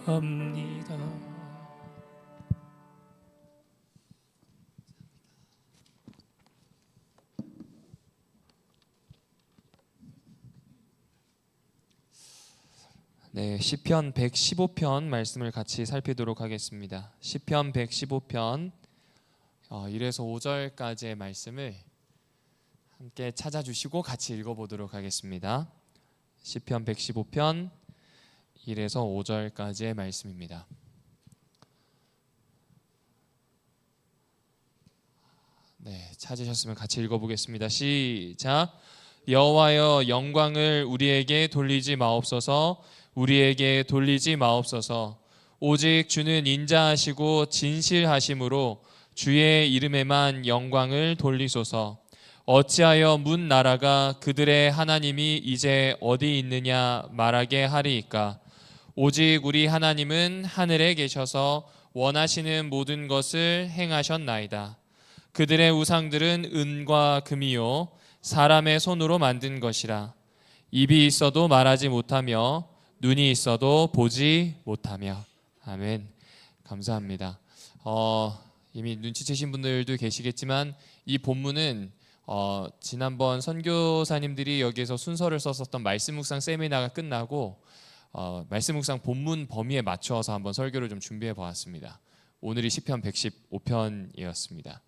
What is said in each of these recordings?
합니다. 네, 시편 115편 말씀을 같이 살피도록 하겠습니다. 시편 115편 1에서 5절까지의 말씀을 함께 찾아주시고 같이 읽어보도록 하겠습니다. 시편 115편 1에서 5절까지의 말씀입니다. 네, 찾으셨으면 같이 읽어보겠습니다. 시작. 여호와여, 영광을 우리에게 돌리지 마옵소서. 우리에게 돌리지 마옵소서. 오직 주는 인자하시고 진실하심으로 주의 이름에만 영광을 돌리소서. 어찌하여 문 나라가 그들의 하나님이 이제 어디 있느냐 말하게 하리이까. 오직 우리 하나님은 하늘에 계셔서 원하시는 모든 것을 행하셨나이다. 그들의 우상들은 은과 금이요 사람의 손으로 만든 것이라. 입이 있어도 말하지 못하며 눈이 있어도 보지 못하며. 아멘. 감사합니다. 이미 눈치채신 분들도 계시겠지만 이 본문은 지난번 선교사님들이 여기에서 순서를 썼었던 말씀 묵상 세미나가 끝나고 말씀 묵상 본문 범위에 맞춰서 한번 설교를 좀 준비해 보았습니다. 오늘이 시편 115편이었습니다.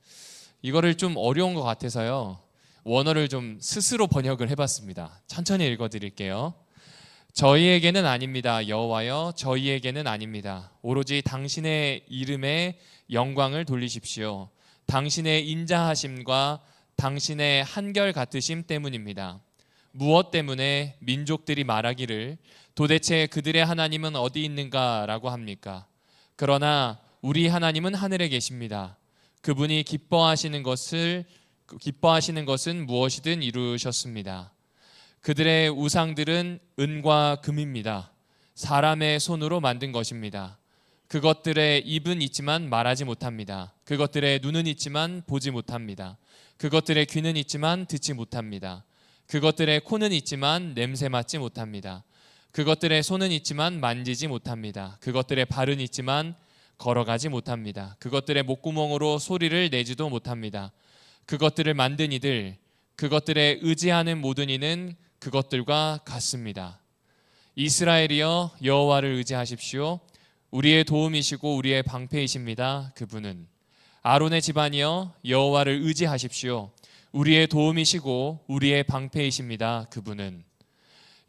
이거를 좀 어려운 것 같아서요, 원어를 좀 스스로 번역을 해봤습니다. 천천히 읽어드릴게요. 저희에게는 아닙니다. 여호와여, 저희에게는 아닙니다. 오로지 당신의 이름에 영광을 돌리십시오. 당신의 인자하심과 당신의 한결같으심 때문입니다. 무엇 때문에 민족들이 말하기를 도대체 그들의 하나님은 어디 있는가 라고 합니까? 그러나 우리 하나님은 하늘에 계십니다. 그분이 기뻐하시는 것은 무엇이든 이루셨습니다. 그들의 우상들은 은과 금입니다. 사람의 손으로 만든 것입니다. 그것들의 입은 있지만 말하지 못합니다. 그것들의 눈은 있지만 보지 못합니다. 그것들의 귀는 있지만 듣지 못합니다. 그것들의 코는 있지만 냄새 맡지 못합니다. 그것들의 손은 있지만 만지지 못합니다. 그것들의 발은 있지만 걸어가지 못합니다. 그것들의 목구멍으로 소리를 내지도 못합니다. 그것들을 만든 이들, 그것들에 의지하는 모든 이는 그것들과 같습니다. 이스라엘이여, 여호와를 의지하십시오. 우리의 도움이시고 우리의 방패이십니다. 그분은. 아론의 집안이여, 여호와를 의지하십시오. 우리의 도움이시고 우리의 방패이십니다. 그분은.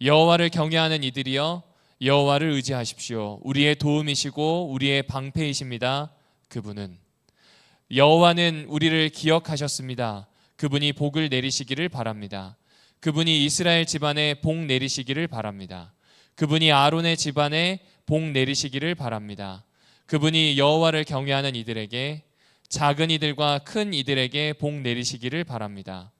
여호와를 경외하는 이들이여, 여호와를 의지하십시오. 우리의 도움이시고 우리의 방패이십니다. 그분은. 여호와는 우리를 기억하셨습니다. 그분이 복을 내리시기를 바랍니다. 그분이 이스라엘 집안에 복 내리시기를 바랍니다. 그분이 아론의 집안에 복 내리시기를 바랍니다. 그분이 여호와를 경외하는 이들에게, 작은 이들과 큰 이들에게 복 내리시기를 바랍니다.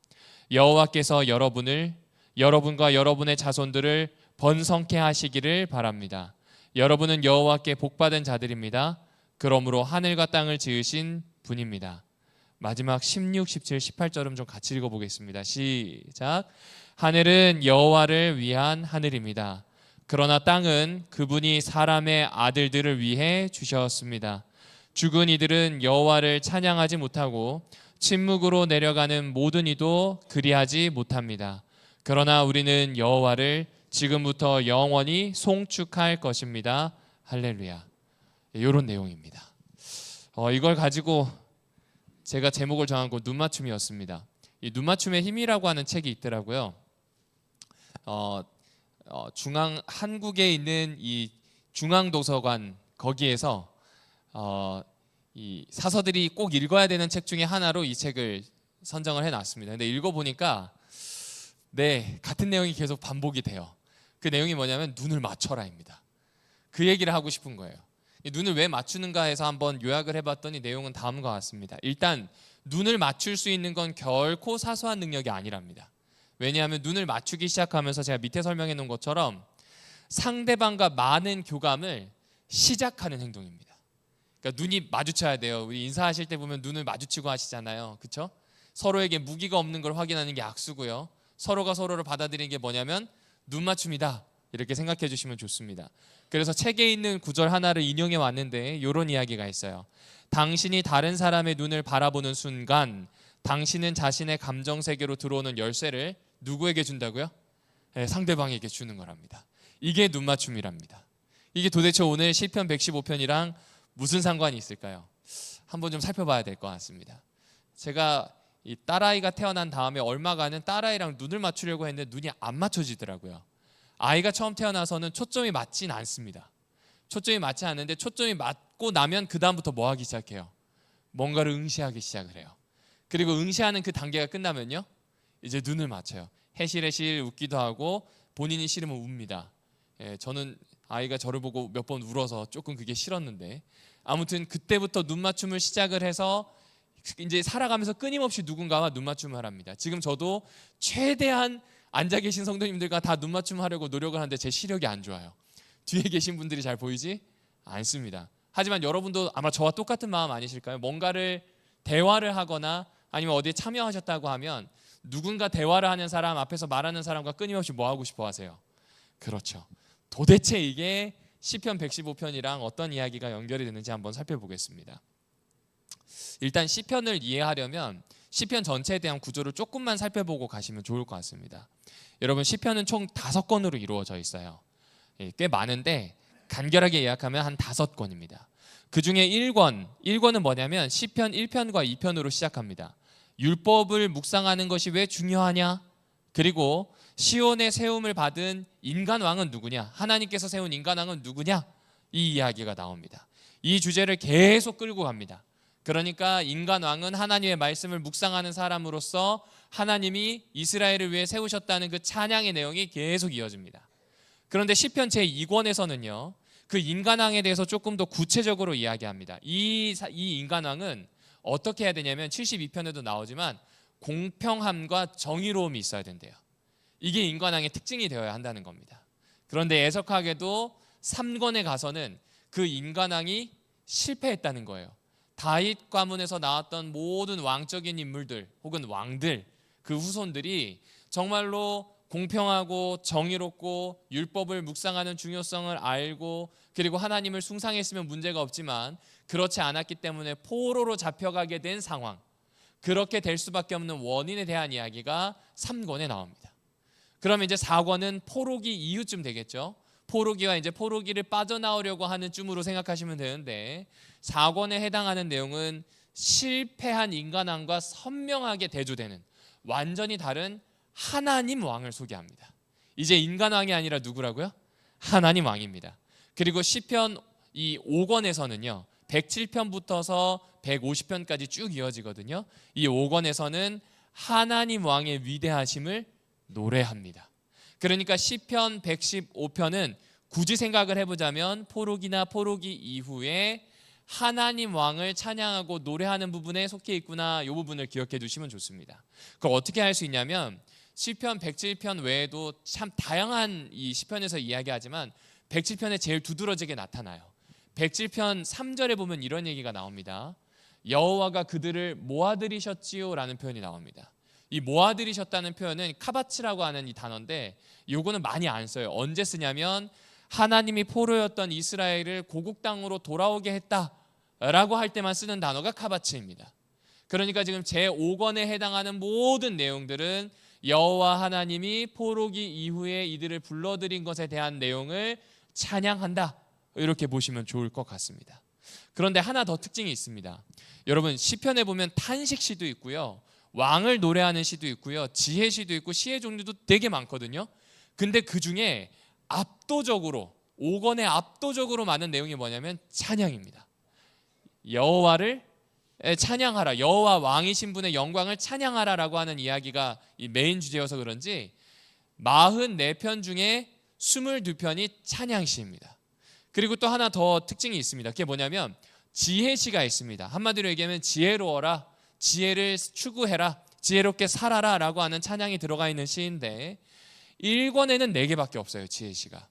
여호와께서 여러분과 여러분의 자손들을 번성케 하시기를 바랍니다. 여러분은 여호와께 복받은 자들입니다. 그러므로 하늘과 땅을 지으신 분입니다. 마지막 16, 17, 18절은 좀 같이 읽어보겠습니다. 시작. 하늘은 여호와를 위한 하늘입니다. 그러나 땅은 그분이 사람의 아들들을 위해 주셨습니다. 죽은 이들은 여호와를 찬양하지 못하고 침묵으로 내려가는 모든 이도 그리하지 못합니다. 그러나 우리는 여호와를 지금부터 영원히 송축할 것입니다. 할렐루야. 이런 내용입니다. 이걸 가지고 제가 제목을 정한 거 눈맞춤이었습니다. 이 눈맞춤의 힘이라고 하는 책이 있더라고요. 한국에 있는 이 중앙도서관 거기에서 이 사서들이 꼭 읽어야 되는 책 중에 하나로 이 책을 선정을 해놨습니다. 근데 읽어보니까 같은 내용이 계속 반복이 돼요. 그 내용이 뭐냐면 눈을 맞춰라입니다. 그 얘기를 하고 싶은 거예요. 눈을 왜 맞추는가 해서 한번 요약을 해봤더니 내용은 다음과 같습니다. 일단 눈을 맞출 수 있는 건 결코 사소한 능력이 아니랍니다. 왜냐하면 눈을 맞추기 시작하면서 제가 밑에 설명해 놓은 것처럼 상대방과 많은 교감을 시작하는 행동입니다. 그러니까 눈이 마주쳐야 돼요. 우리 인사하실 때 보면 눈을 마주치고 하시잖아요. 그렇죠? 서로에게 무기가 없는 걸 확인하는 게 악수고요. 서로가 서로를 받아들이는 게 뭐냐면 눈 맞춤이다 이렇게 생각해 주시면 좋습니다. 그래서 책에 있는 구절 하나를 인용해 왔는데 이런 이야기가 있어요. 당신이 다른 사람의 눈을 바라보는 순간 당신은 자신의 감정 세계로 들어오는 열쇠를 누구에게 준다고요? 네, 상대방에게 주는 거랍니다. 이게 눈맞춤이랍니다. 이게 도대체 오늘 시편 115편이랑 무슨 상관이 있을까요? 한번 좀 살펴봐야 될 것 같습니다. 제가 이 딸아이가 태어난 다음에 얼마간은 딸아이랑 눈을 맞추려고 했는데 눈이 안 맞춰지더라고요. 아이가 처음 태어나서는 초점이 맞진 않습니다. 초점이 맞지 않는데 초점이 맞고 나면 그 다음부터 뭐 하기 시작해요? 뭔가를 응시하기 시작을 해요. 그리고 응시하는 그 단계가 끝나면요, 이제 눈을 맞춰요. 해실해실 웃기도 하고 본인이 싫으면 웁니다. 저는 아이가 저를 보고 몇 번 울어서 조금 그게 싫었는데, 아무튼 그때부터 눈 맞춤을 시작을 해서 이제 살아가면서 끊임없이 누군가와 눈 맞춤을 합니다. 지금 저도 최대한 앉아 계신 성도님들과 다 눈 맞춤 하려고 노력을 하는데 제 시력이 안 좋아요. 뒤에 계신 분들이 잘 보이지 않습니다. 하지만 여러분도 아마 저와 똑같은 마음 아니실까요? 뭔가를 대화를 하거나 아니면 어디에 참여하셨다고 하면 누군가 대화를 하는 사람 앞에서 말하는 사람과 끊임없이 뭐 하고 싶어 하세요? 그렇죠. 도대체 이게 시편 115편이랑 어떤 이야기가 연결이 되는지 한번 살펴보겠습니다. 일단 시편을 이해하려면 시편 전체에 대한 구조를 조금만 살펴보고 가시면 좋을 것 같습니다. 여러분, 시편은 총 5권으로 이루어져 있어요. 꽤 많은데 간결하게 요약하면 한 5권입니다. 그 중에 1권은 뭐냐면 시편 1편과 2편으로 시작합니다. 율법을 묵상하는 것이 왜 중요하냐? 그리고 시온의 세움을 받은 인간왕은 누구냐? 하나님께서 세운 인간왕은 누구냐? 이 이야기가 나옵니다. 이 주제를 계속 끌고 갑니다. 그러니까 인간왕은 하나님의 말씀을 묵상하는 사람으로서 하나님이 이스라엘을 위해 세우셨다는 그 찬양의 내용이 계속 이어집니다. 그런데 시편 제2권에서는요, 그 인간왕에 대해서 조금 더 구체적으로 이야기합니다. 이 인간왕은 어떻게 해야 되냐면 72편에도 나오지만 공평함과 정의로움이 있어야 된대요. 이게 인간왕의 특징이 되어야 한다는 겁니다. 그런데 애석하게도 3권에 가서는 그 인간왕이 실패했다는 거예요. 다윗 가문에서 나왔던 모든 왕적인 인물들 혹은 왕들, 그 후손들이 정말로 공평하고 정의롭고 율법을 묵상하는 중요성을 알고 그리고 하나님을 숭상했으면 문제가 없지만 그렇지 않았기 때문에 포로로 잡혀가게 된 상황, 그렇게 될 수밖에 없는 원인에 대한 이야기가 3권에 나옵니다. 그러면 이제 4권은 포로기 이후쯤 되겠죠. 포로기와 이제 포로기를 빠져나오려고 하는 쯤으로 생각하시면 되는데, 4권에 해당하는 내용은 실패한 인간왕과 선명하게 대조되는 완전히 다른 하나님 왕을 소개합니다. 이제 인간왕이 아니라 누구라고요? 하나님 왕입니다. 그리고 시편 이 5권에서는요 107편부터서 150편까지 쭉 이어지거든요. 이 5권에서는 하나님 왕의 위대하심을 노래합니다. 그러니까 시편 115편은 굳이 생각을 해보자면 포로기나 포로기 이후에 하나님 왕을 찬양하고 노래하는 부분에 속해 있구나, 이 부분을 기억해 두시면 좋습니다. 그걸 어떻게 할 수 있냐면 시편 107편 외에도 참 다양한 이 시편에서 이야기하지만 107편에 제일 두드러지게 나타나요. 107편 3절에 보면 이런 얘기가 나옵니다. 여호와가 그들을 모아들이셨지요 라는 표현이 나옵니다. 이 모아들이셨다는 표현은 카바츠라고 하는 이 단어인데 요거는 많이 안 써요. 언제 쓰냐면 하나님이 포로였던 이스라엘을 고국 땅으로 돌아오게 했다라고 할 때만 쓰는 단어가 카바츠입니다. 그러니까 지금 제5권에 해당하는 모든 내용들은 여호와 하나님이 포로기 이후에 이들을 불러들인 것에 대한 내용을 찬양한다, 이렇게 보시면 좋을 것 같습니다. 그런데 하나 더 특징이 있습니다. 여러분, 시편에 보면 탄식시도 있고요, 왕을 노래하는 시도 있고요, 지혜시도 있고 시의 종류도 되게 많거든요. 근데 그 중에 압도적으로 5권에 압도적으로 많은 내용이 뭐냐면 찬양입니다. 여호와를 찬양하라, 여호와 왕이신 분의 영광을 찬양하라라고 하는 이야기가 이 메인 주제여서 그런지 44편 중에 22편이 찬양시입니다. 그리고 또 하나 더 특징이 있습니다. 그게 뭐냐면 지혜시가 있습니다. 한마디로 얘기하면 지혜로워라, 지혜를 추구해라, 지혜롭게 살아라 라고 하는 찬양이 들어가 있는 시인데 1권에는 4개밖에 없어요, 지혜시가.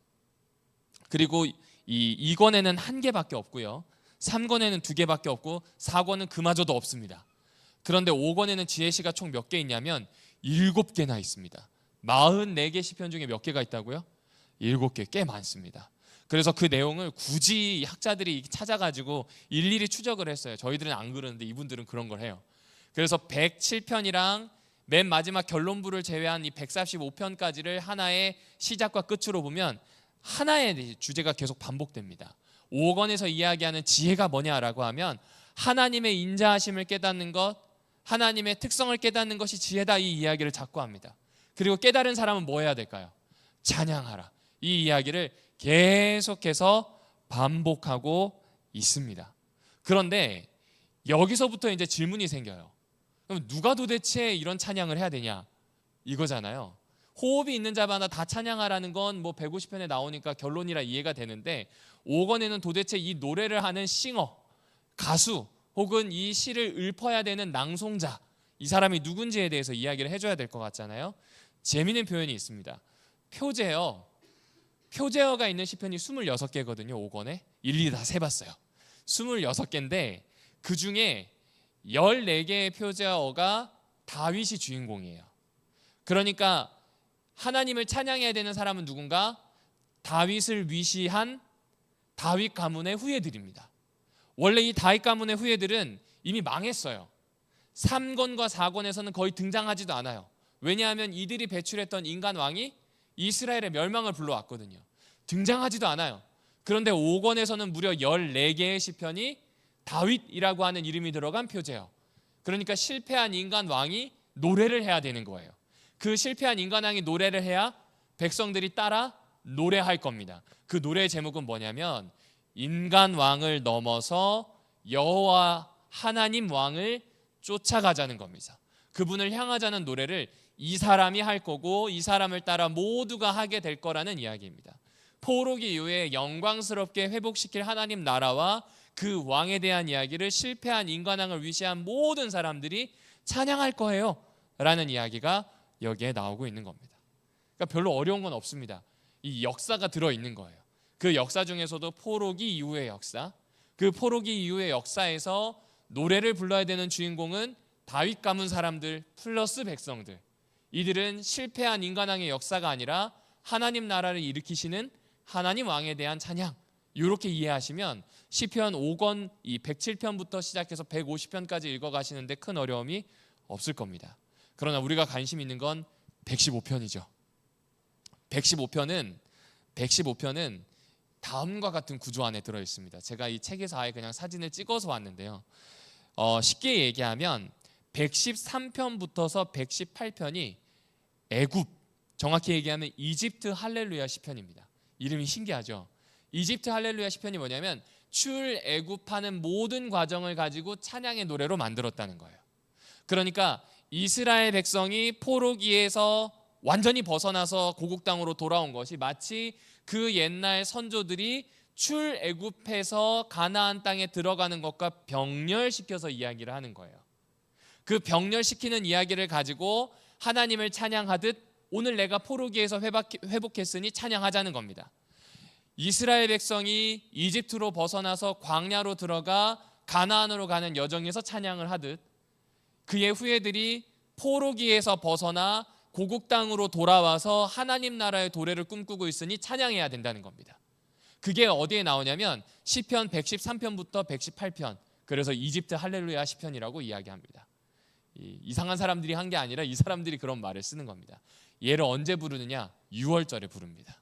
그리고 이 2권에는 1개밖에 없고요, 3권에는 2개밖에 없고 4권은 그마저도 없습니다. 그런데 5권에는 지혜시가 총 몇 개 있냐면 7개나 있습니다. 44개 시편 중에 몇 개가 있다고요? 7개, 꽤 많습니다. 그래서 그 내용을 굳이 학자들이 찾아가지고 일일이 추적을 했어요. 저희들은 안 그러는데 이분들은 그런 걸 해요. 그래서 107편이랑 맨 마지막 결론부를 제외한 이 145편까지를 하나의 시작과 끝으로 보면 하나의 주제가 계속 반복됩니다. 5권에서 이야기하는 지혜가 뭐냐라고 하면 하나님의 인자하심을 깨닫는 것, 하나님의 특성을 깨닫는 것이 지혜다, 이 이야기를 자꾸 합니다. 그리고 깨달은 사람은 뭐 해야 될까요? 찬양하라. 이 이야기를 계속해서 반복하고 있습니다. 그런데 여기서부터 이제 질문이 생겨요. 그럼 누가 도대체 이런 찬양을 해야 되냐? 이거잖아요. 호흡이 있는 자마다 다 찬양하라는 건 뭐 150편에 나오니까 결론이라 이해가 되는데 5권에는 도대체 이 노래를 하는 싱어, 가수 혹은 이 시를 읊어야 되는 낭송자, 이 사람이 누군지에 대해서 이야기를 해줘야 될 것 같잖아요. 재미있는 표현이 있습니다. 표제어가 있는 시편이 26개거든요. 5권에 일일이 다 세봤어요. 26개인데 그 중에 14개의 표제어가 다윗이 주인공이에요. 그러니까 하나님을 찬양해야 되는 사람은 누군가? 다윗을 위시한 다윗 가문의 후예들입니다. 원래 이 다윗 가문의 후예들은 이미 망했어요. 3권과 4권에서는 거의 등장하지도 않아요. 왜냐하면 이들이 배출했던 인간 왕이 이스라엘의 멸망을 불러왔거든요. 등장하지도 않아요. 그런데 5권에서는 무려 14개의 시편이 다윗이라고 하는 이름이 들어간 표제요. 그러니까 실패한 인간 왕이 노래를 해야 되는 거예요. 그 실패한 인간 왕이 노래를 해야 백성들이 따라 노래할 겁니다. 그 노래의 제목은 뭐냐면 인간 왕을 넘어서 여호와 하나님 왕을 쫓아가자는 겁니다. 그분을 향하자는 노래를 이 사람이 할 거고 이 사람을 따라 모두가 하게 될 거라는 이야기입니다. 포로기 이후에 영광스럽게 회복시킬 하나님 나라와 그 왕에 대한 이야기를 실패한 인간왕을 위시한 모든 사람들이 찬양할 거예요 라는 이야기가 여기에 나오고 있는 겁니다. 그러니까 별로 어려운 건 없습니다. 이 역사가 들어있는 거예요. 그 역사 중에서도 포로기 이후의 역사, 그 포로기 이후의 역사에서 노래를 불러야 되는 주인공은 다윗 가문 사람들 플러스 백성들. 이들은 실패한 인간왕의 역사가 아니라 하나님 나라를 일으키시는 하나님 왕에 대한 찬양, 이렇게 이해하시면 시편 5권 이 107편부터 시작해서 150편까지 읽어가시는데 큰 어려움이 없을 겁니다. 그러나 우리가 관심 있는 건 115편이죠. 115편은 다음과 같은 구조 안에 들어있습니다. 제가 이 책에서 아예 그냥 사진을 찍어서 왔는데요. 쉽게 얘기하면 113편부터서 118편이 애굽, 정확히 얘기하면 이집트 할렐루야 시편입니다. 이름이 신기하죠. 이집트 할렐루야 시편이 뭐냐면 출애굽하는 모든 과정을 가지고 찬양의 노래로 만들었다는 거예요. 그러니까 이스라엘 백성이 포로기에서 완전히 벗어나서 고국 땅으로 돌아온 것이 마치 그 옛날 선조들이 출애굽해서 가나안 땅에 들어가는 것과 병렬시켜서 이야기를 하는 거예요. 그 병렬시키는 이야기를 가지고 하나님을 찬양하듯 오늘 내가 포로기에서 회복했으니 찬양하자는 겁니다. 이스라엘 백성이 이집트로 벗어나서 광야로 들어가 가나안으로 가는 여정에서 찬양을 하듯 그의 후예들이 포로기에서 벗어나 고국 땅으로 돌아와서 하나님 나라의 도래를 꿈꾸고 있으니 찬양해야 된다는 겁니다. 그게 어디에 나오냐면 시편 113편부터 118편, 그래서 이집트 할렐루야 시편이라고 이야기합니다. 이상한 사람들이 한 게 아니라 이 사람들이 그런 말을 쓰는 겁니다. 얘를 언제 부르느냐? 6월절에 부릅니다.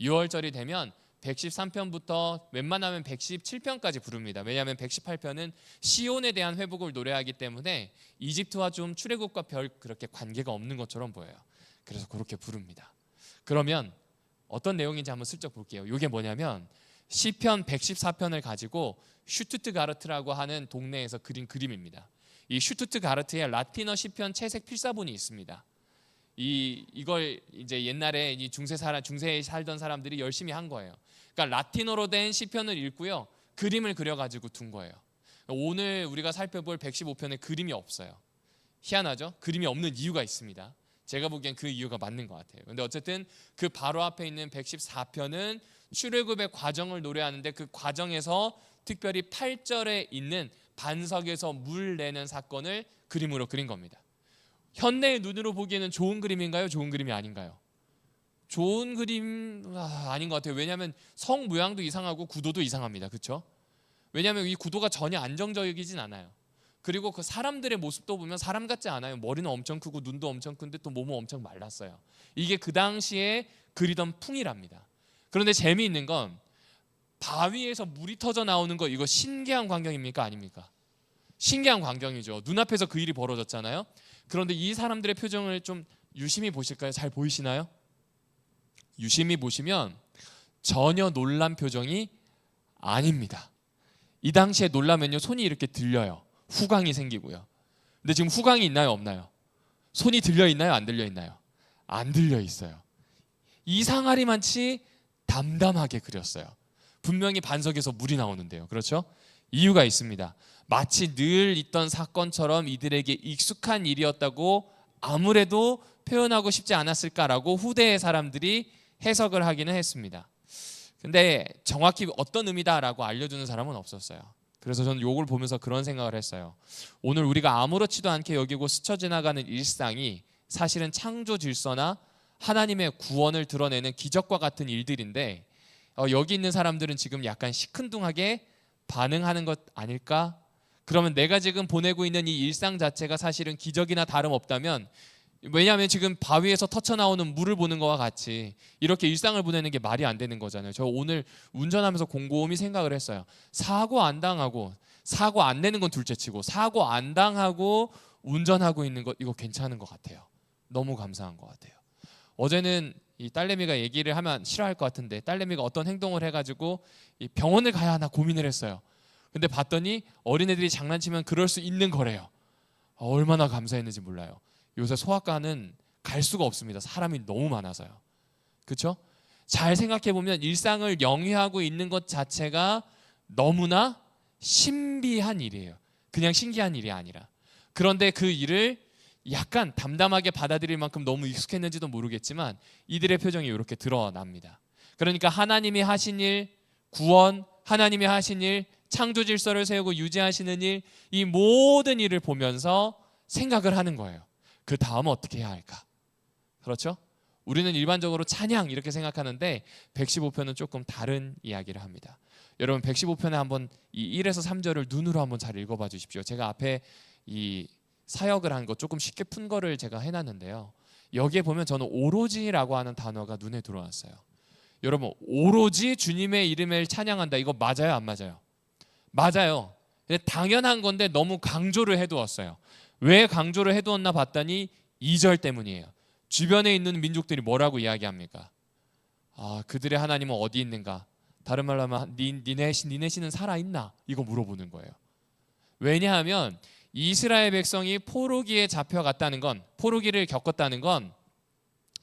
6월절이 되면 113편부터 웬만하면 117편까지 부릅니다. 왜냐하면 118편은 시온에 대한 회복을 노래하기 때문에 이집트와 좀 출애굽과 별 그렇게 관계가 없는 것처럼 보여요. 그래서 그렇게 부릅니다. 그러면 어떤 내용인지 한번 슬쩍 볼게요. 이게 뭐냐면 시편 114편을 가지고 슈투트가르트라고 하는 동네에서 그린 그림입니다. 이 슈투트가르트에 라틴어 시편 채색 필사본이 있습니다. 이걸 이제 옛날에 이 중세에 살던 사람들이 열심히 한 거예요. 그러니까 라틴어로 된 시편을 읽고요, 그림을 그려가지고 둔 거예요. 오늘 우리가 살펴볼 115편에 그림이 없어요. 희한하죠? 그림이 없는 이유가 있습니다. 제가 보기엔 그 이유가 맞는 것 같아요. 근데 어쨌든 그 바로 앞에 있는 114편은 출애굽의 과정을 노래하는데 그 과정에서 특별히 8절에 있는 반석에서 물 내는 사건을 그림으로 그린 겁니다. 현대의 눈으로 보기에는 좋은 그림인가요? 좋은 그림이 아닌가요? 좋은 그림 아닌 것 같아요. 왜냐하면 성 모양도 이상하고 구도도 이상합니다. 그렇죠? 왜냐하면 이 구도가 전혀 안정적이진 않아요. 그리고 그 사람들의 모습도 보면 사람 같지 않아요. 머리는 엄청 크고 눈도 엄청 큰데 또 몸은 엄청 말랐어요. 이게 그 당시에 그리던 풍이랍니다. 그런데 재미있는 건 바위에서 물이 터져 나오는 거, 이거 신기한 광경입니까? 아닙니까? 신기한 광경이죠. 눈앞에서 그 일이 벌어졌잖아요. 그런데 이 사람들의 표정을 좀 유심히 보실까요? 잘 보이시나요? 유심히 보시면 전혀 놀란 표정이 아닙니다. 이 당시에 놀라면요, 손이 이렇게 들려요. 후광이 생기고요. 근데 지금 후광이 있나요? 없나요? 손이 들려 있나요? 안 들려 있나요? 안 들려 있어요. 이상하리만치 담담하게 그렸어요. 분명히 반석에서 물이 나오는데요. 그렇죠? 이유가 있습니다. 마치 늘 있던 사건처럼 이들에게 익숙한 일이었다고 아무래도 표현하고 싶지 않았을까라고 후대의 사람들이 해석을 하기는 했습니다. 근데 정확히 어떤 의미다라고 알려주는 사람은 없었어요. 그래서 저는 이걸 보면서 그런 생각을 했어요. 오늘 우리가 아무렇지도 않게 여기고 스쳐 지나가는 일상이 사실은 창조 질서나 하나님의 구원을 드러내는 기적과 같은 일들인데, 여기 있는 사람들은 지금 약간 시큰둥하게 반응하는 것 아닐까? 그러면 내가 지금 보내고 있는 이 일상 자체가 사실은 기적이나 다름없다면, 왜냐하면 지금 바위에서 터쳐나오는 물을 보는 것과 같이 이렇게 일상을 보내는 게 말이 안 되는 거잖아요. 저 오늘 운전하면서 곰곰이 생각을 했어요. 사고 안 당하고, 사고 안 내는 건 둘째치고 사고 안 당하고 운전하고 있는 것, 이거 괜찮은 것 같아요. 너무 감사한 것 같아요. 어제는 이 딸내미가 얘기를 하면 싫어할 것 같은데, 딸내미가 어떤 행동을 해가지고 이 병원을 가야 하나 고민을 했어요. 근데 봤더니 어린애들이 장난치면 그럴 수 있는 거래요. 얼마나 감사했는지 몰라요. 요새 소아과는 갈 수가 없습니다. 사람이 너무 많아서요. 그렇죠? 잘 생각해 보면 일상을 영위하고 있는 것 자체가 너무나 신비한 일이에요. 그냥 신기한 일이 아니라. 그런데 그 일을 약간 담담하게 받아들일 만큼 너무 익숙했는지도 모르겠지만 이들의 표정이 이렇게 드러납니다. 그러니까 하나님이 하신 일, 구원, 하나님이 하신 일, 창조 질서를 세우고 유지하시는 일, 이 모든 일을 보면서 생각을 하는 거예요. 그 다음은 어떻게 해야 할까? 그렇죠? 우리는 일반적으로 찬양 이렇게 생각하는데 115편은 조금 다른 이야기를 합니다. 여러분 115편에 한번 이 1에서 3절을 눈으로 한번 잘 읽어봐 주십시오. 제가 앞에 이 사역을 한 거 조금 쉽게 푼 거를 제가 해놨는데요. 여기에 보면 저는 오로지라고 하는 단어가 눈에 들어왔어요. 여러분 오로지 주님의 이름을 찬양한다, 이거 맞아요? 안 맞아요? 맞아요. 당연한 건데 너무 강조를 해두었어요. 왜 강조를 해두었나 봤더니 2절 때문이에요. 주변에 있는 민족들이 뭐라고 이야기합니까? 그들의 하나님은 어디 있는가? 다른 말로 하면 니네 신은 살아있나? 이거 물어보는 거예요. 왜냐하면 이스라엘 백성이 포로기에 잡혀갔다는 건, 포로기를 겪었다는 건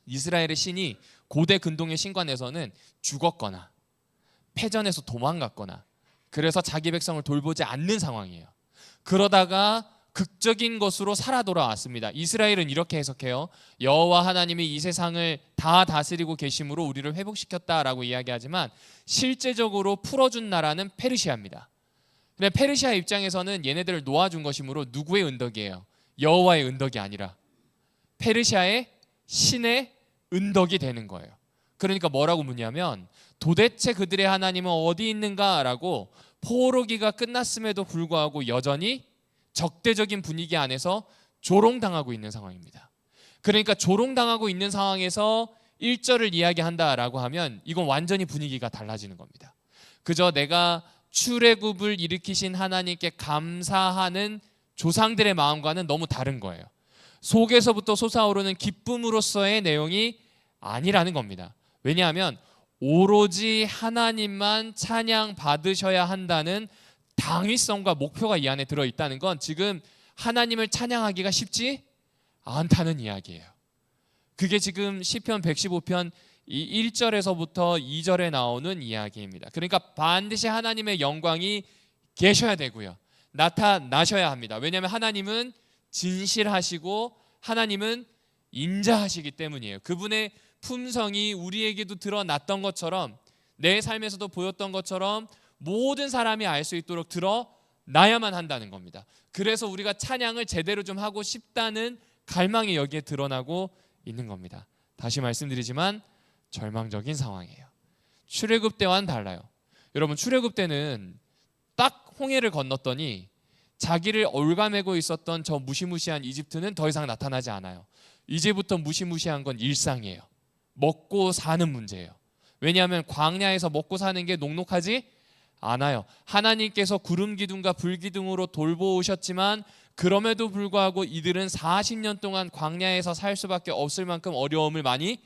이스라엘의 신이 고대 근동의 신관에서는 죽었거나 패전에서 도망갔거나 그래서 자기 백성을 돌보지 않는 상황이에요. 그러다가 극적인 것으로 살아 돌아왔습니다. 이스라엘은 이렇게 해석해요. 여호와 하나님이 이 세상을 다 다스리고 계심으로 우리를 회복시켰다라고 이야기하지만 실제적으로 풀어준 나라는 페르시아입니다. 근데 페르시아 입장에서는 얘네들을 놓아준 것이므로 누구의 은덕이에요? 여호와의 은덕이 아니라 페르시아의 신의 은덕이 되는 거예요. 그러니까 뭐라고 묻냐면 도대체 그들의 하나님은 어디 있는가라고 포로기가 끝났음에도 불구하고 여전히 적대적인 분위기 안에서 조롱당하고 있는 상황입니다. 그러니까 조롱당하고 있는 상황에서 1절을 이야기한다라고 하면 이건 완전히 분위기가 달라지는 겁니다. 그저 내가 출애굽을 일으키신 하나님께 감사하는 조상들의 마음과는 너무 다른 거예요. 속에서부터 솟아오르는 기쁨으로서의 내용이 아니라는 겁니다. 왜냐하면 오로지 하나님만 찬양 받으셔야 한다는 당위성과 목표가 이 안에 들어있다는 건 지금 하나님을 찬양하기가 쉽지 않다는 이야기예요. 그게 지금 시편 115편 이 1절에서부터 2절에 나오는 이야기입니다. 그러니까 반드시 하나님의 영광이 계셔야 되고요. 나타나셔야 합니다. 왜냐하면 하나님은 진실하시고 하나님은 인자하시기 때문이에요. 그분의 품성이 우리에게도 드러났던 것처럼 내 삶에서도 보였던 것처럼 모든 사람이 알 수 있도록 드러나야만 한다는 겁니다. 그래서 우리가 찬양을 제대로 좀 하고 싶다는 갈망이 여기에 드러나고 있는 겁니다. 다시 말씀드리지만 절망적인 상황이에요. 출애굽 때와는 달라요. 여러분, 출애굽 때는 딱 홍해를 건넜더니 자기를 올가매고 있었던 저 무시무시한 이집트는 더 이상 나타나지 않아요. 이제부터 무시무시한 건 일상이에요. 먹고 사는 문제예요. 왜냐하면 광야에서 먹고 사는 게 녹록하지 않아요. 하나님께서 구름 기둥과 불 기둥으로 돌보으셨지만 그럼에도 불구하고 이들은 40년 동안 광야에서 살 수밖에 없을 만큼 어려움을 많이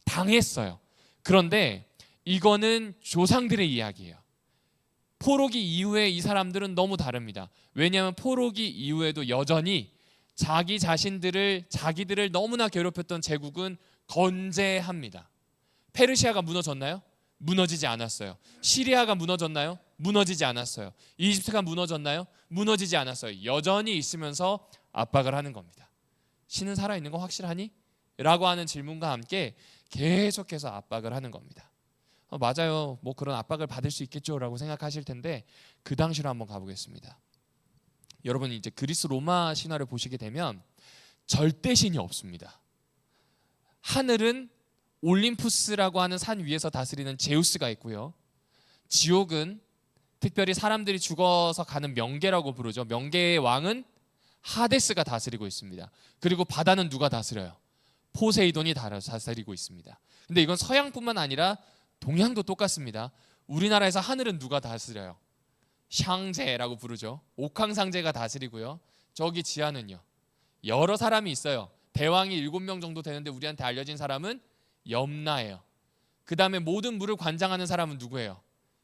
당했어요. 그런데 이거는 조상들의 이야기예요. 포로기 이후에 이 사람들은 너무 다릅니다. 왜냐하면 포로기 이후에도 여전히 자기들을 너무나 괴롭혔던 제국은 건재합니다. 페르시아가 무너졌나요? 무너지지 않았어요. 시리아가 무너졌나요? 무너지지 않았어요. 이집트가 무너졌나요? 무너지지 않았어요. 여전히 있으면서 압박을 하는 겁니다. 신은 살아있는 거 확실하니? 라고 하는 질문과 함께 계속해서 압박을 하는 겁니다. 맞아요. 뭐 그런 압박을 받을 수 있겠죠 라고 생각하실 텐데 그 당시로 한번 가보겠습니다. 여러분, 이제 그리스 로마 신화를 보시게 되면 절대 신이 없습니다. 하늘은 올림푸스라고 하는 산 위에서 다스리는 제우스가 있고요. 지옥은 특별히 사람들이 죽어서 가는 명계라고 부르죠. 명계의 왕은 하데스가 다스리고 있습니다. 그리고 바다는 누가 다스려요? 포세이돈이 다스리고 있습니다. 근데 이건 서양뿐만 아니라 동양도 똑같습니다. 우리나라에서 하늘은 누가 다스려요? 샹제라고 부르죠. 옥황상제가 다스리고요. 저기 지하는요, 여러 사람이 있어요. 대왕이 7명 정도 되는데 우리한테 알려진 사람은 염라예요. 그 다음에 모든 물을 관장하는 사람은 누구예요?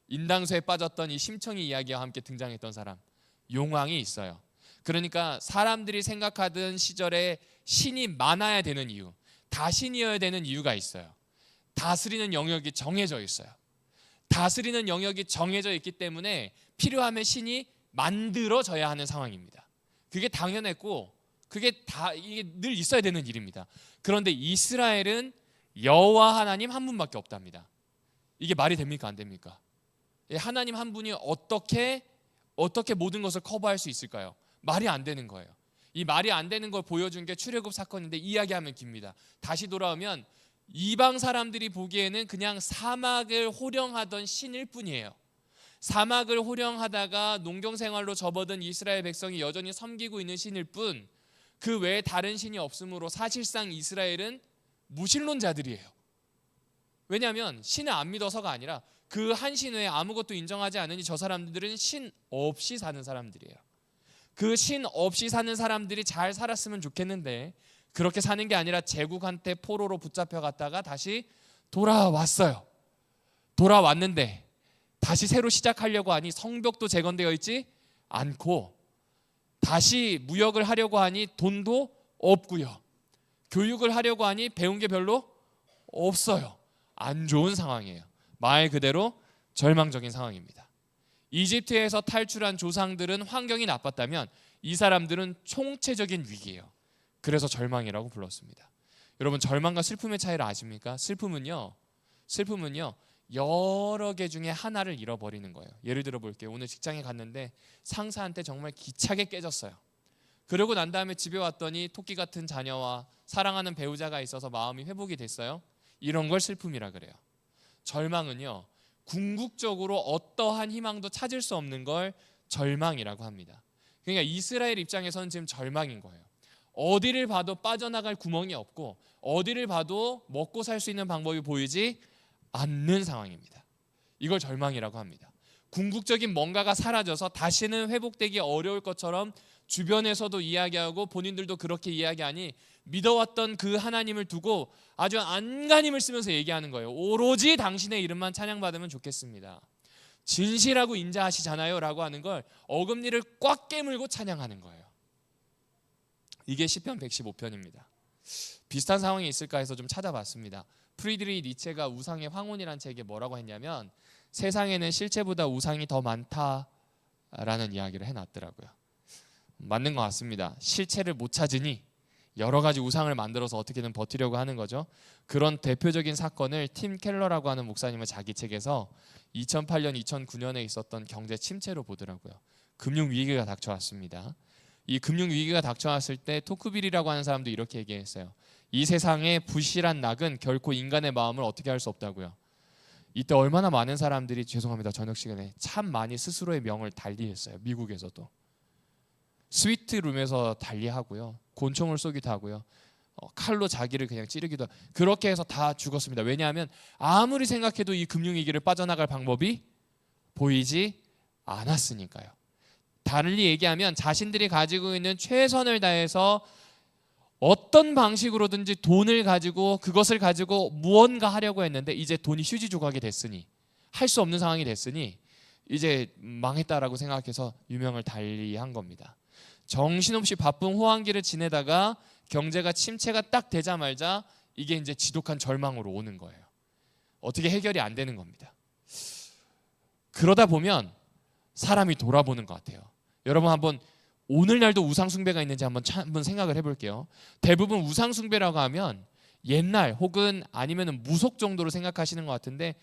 인당수에 빠졌던 이 심청이 이야기와 함께 등장했던 사람, 용왕이 있어요. 그러니까 사람들이 생각하던 시절에 신이 많아야 되는 이유, 다신이어야 되는 이유가 있어요. 다스리는 영역이 정해져 있어요. 다스리는 영역이 정해져 있기 때문에 필요하면 신이 만들어져야 하는 상황입니다. 그게 당연했고 이게 늘 있어야 되는 일입니다. 그런데 이스라엘은 여호와 하나님 한 분밖에 없답니다. 이게 말이 됩니까? 안 됩니까? 하나님 한 분이 어떻게 모든 것을 커버할 수 있을까요? 말이 안 되는 거예요. 이 말이 안 되는 걸 보여준 게 출애굽 사건인데 이야기하면 깁니다. 다시 돌아오면 이방 사람들이 보기에는 그냥 사막을 호령하던 신일 뿐이에요. 사막을 호령하다가 농경생활로 접어든 이스라엘 백성이 여전히 섬기고 있는 신일 뿐, 그 외에 다른 신이 없으므로 사실상 이스라엘은 무신론자들이에요. 왜냐하면 신을 안 믿어서가 아니라 그 한 신 외에 아무것도 인정하지 않으니 저 사람들은 신 없이 사는 사람들이에요. 그 신 없이 사는 사람들이 잘 살았으면 좋겠는데 그렇게 사는 게 아니라 제국한테 포로로 붙잡혀 갔다가 다시 돌아왔어요. 돌아왔는데 다시 새로 시작하려고 하니 성벽도 재건되어 있지 않고, 다시 무역을 하려고 하니 돈도 없고요. 교육을 하려고 하니 배운 게 별로 없어요. 안 좋은 상황이에요. 말 그대로 절망적인 상황입니다. 이집트에서 탈출한 조상들은 환경이 나빴다면 이 사람들은 총체적인 위기예요. 그래서 절망이라고 불렀습니다. 여러분, 절망과 슬픔의 차이를 아십니까? 슬픔은요 여러 개 중에 하나를 잃어버리는 거예요. 예를 들어 볼게요. 오늘 직장에 갔는데 상사한테 정말 기차게 깨졌어요. 그러고 난 다음에 집에 왔더니 토끼 같은 자녀와 사랑하는 배우자가 있어서 마음이 회복이 됐어요. 이런 걸 슬픔이라 그래요. 절망은요, 궁극적으로 어떠한 희망도 찾을 수 없는 걸 절망이라고 합니다. 그러니까 이스라엘 입장에서는 지금 절망인 거예요. 어디를 봐도 빠져나갈 구멍이 없고 어디를 봐도 먹고 살 수 있는 방법이 보이지 않는 상황입니다. 이걸 절망이라고 합니다. 궁극적인 뭔가가 사라져서 다시는 회복되기 어려울 것처럼 주변에서도 이야기하고 본인들도 그렇게 이야기하니 믿어왔던 그 하나님을 두고 아주 안간힘을 쓰면서 얘기하는 거예요. 오로지 당신의 이름만 찬양받으면 좋겠습니다. 진실하고 인자하시잖아요 라고 하는 걸 어금니를 꽉 깨물고 찬양하는 거예요. 이게 시편 115편입니다. 비슷한 상황이 있을까 해서 좀 찾아봤습니다. 프리드리히 니체가 우상의 황혼이라는 책에 뭐라고 했냐면 세상에는 실체보다 우상이 더 많다라는 이야기를 해놨더라고요. 맞는 것 같습니다. 실체를 못 찾으니 여러 가지 우상을 만들어서 어떻게든 버티려고 하는 거죠. 그런 대표적인 사건을 팀 켈러라고 하는 목사님은 자기 책에서 2008년, 2009년에 있었던 경제 침체로 보더라고요. 금융위기가 닥쳐왔습니다. 이 금융위기가 닥쳐왔을 때 토크빌이라고 하는 사람도 이렇게 얘기했어요. 이 세상의 부실한 낙은 결코 인간의 마음을 어떻게 할 수 없다고요. 이때 얼마나 많은 사람들이, 죄송합니다, 저녁 시간에 참 많이 스스로의 명을 달리했어요. 미국에서도 스위트룸에서 달리하고요, 곤충을 쏘기도 하고요, 칼로 자기를 그냥 찌르기도 하고, 그렇게 해서 다 죽었습니다. 왜냐하면 아무리 생각해도 이 금융위기를 빠져나갈 방법이 보이지 않았으니까요. 달리 얘기하면 자신들이 가지고 있는 최선을 다해서 어떤 방식으로든지 돈을 가지고 그것을 가지고 무언가 하려고 했는데, 이제 돈이 휴지 조각이 됐으니, 할 수 없는 상황이 됐으니 이제 망했다라고 생각해서 유명을 달리한 겁니다. 정신없이 바쁜 호황기를 지내다가 경제가 침체가 딱 되자마자 이게 이제 지독한 절망으로 오는 거예요. 어떻게 해결이 안 되는 겁니다. 그러다 보면 사람이 돌아보는 것 같아요. 여러분 한번 오늘날도 우상숭배가 있는지 한번 생각을 해볼게요. 대부분 우상숭배라고 하면 옛날 혹은 아니면 무속 정도로 생각하시는 것 같은데,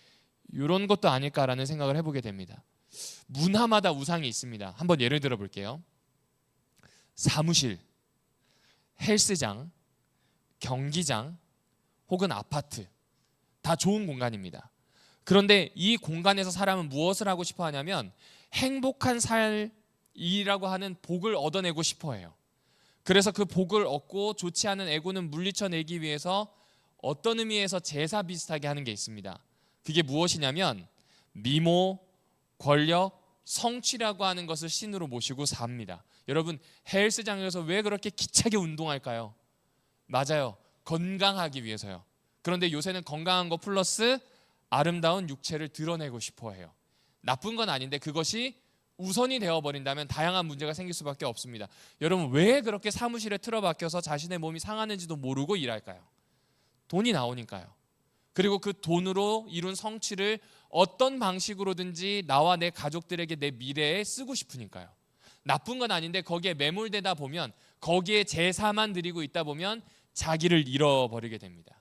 이런 것도 아닐까라는 생각을 해보게 됩니다. 문화마다 우상이 있습니다. 한번 예를 들어 볼게요. 사무실, 헬스장, 경기장 혹은 아파트, 다 좋은 공간입니다. 그런데 이 공간에서 사람은 무엇을 하고 싶어 하냐면 행복한 삶이라고 하는 복을 얻어내고 싶어 해요. 그래서 그 복을 얻고 좋지 않은 에고는 물리쳐내기 위해서 어떤 의미에서 제사 비슷하게 하는 게 있습니다. 그게 무엇이냐면 미모, 권력, 성취라고 하는 것을 신으로 모시고 삽니다. 여러분, 헬스장에서 왜 그렇게 기차게 운동할까요? 맞아요, 건강하기 위해서요. 그런데 요새는 건강한 거 플러스 아름다운 육체를 드러내고 싶어 해요. 나쁜 건 아닌데 그것이 우선이 되어버린다면 다양한 문제가 생길 수밖에 없습니다. 여러분, 왜 그렇게 사무실에 틀어박혀서 자신의 몸이 상하는지도 모르고 일할까요? 돈이 나오니까요. 그리고 그 돈으로 이룬 성취를 어떤 방식으로든지 나와 내 가족들에게, 내 미래에 쓰고 싶으니까요. 나쁜 건 아닌데 거기에 매몰되다 보면, 거기에 제사만 드리고 있다 보면 자기를 잃어버리게 됩니다.